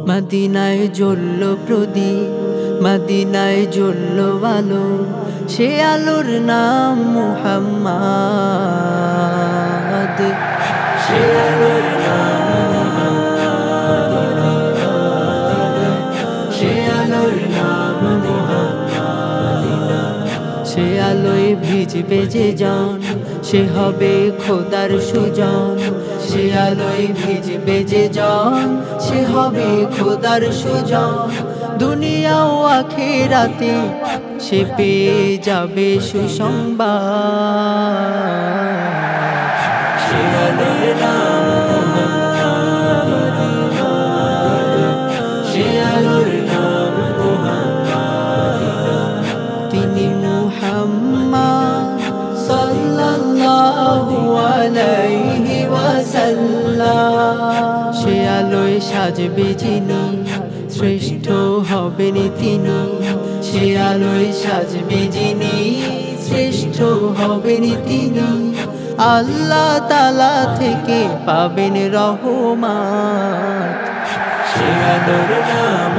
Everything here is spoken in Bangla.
মদিনায় জ্বলল প্রদীপ, মদিনায় জ্বলল আলো, সে আলোর নাম মুহাম্মদ। সে আলোর নাম, সে আলোর নাম মুহাম্মদ। সে আলোয় ভিজবে যে জন, সে হবে খোদার সুজন। সে আলোয় ভিজবে যে জন, সে হবে খোদার সুজন। দুনিয়া ও আখিরাতে সে পেয়ে যাবে সুসংবাদ। সে আলোর নাম, সে আলোর নাম মুহাম্মদ। তিনি মুহাম্মদ সাল্লাল্লাহু আলাইহি ওয়াসাল্লাম। সে আলোয় সাজবে যিনি, শ্রেষ্ঠ হবেন তিনি। সে আলোয় সাজবে যিনি, শ্রেষ্ঠ হবেন তিনি। আল্লাহ তাআলা থেকে পাবেন রহমত। সে আলোর নাম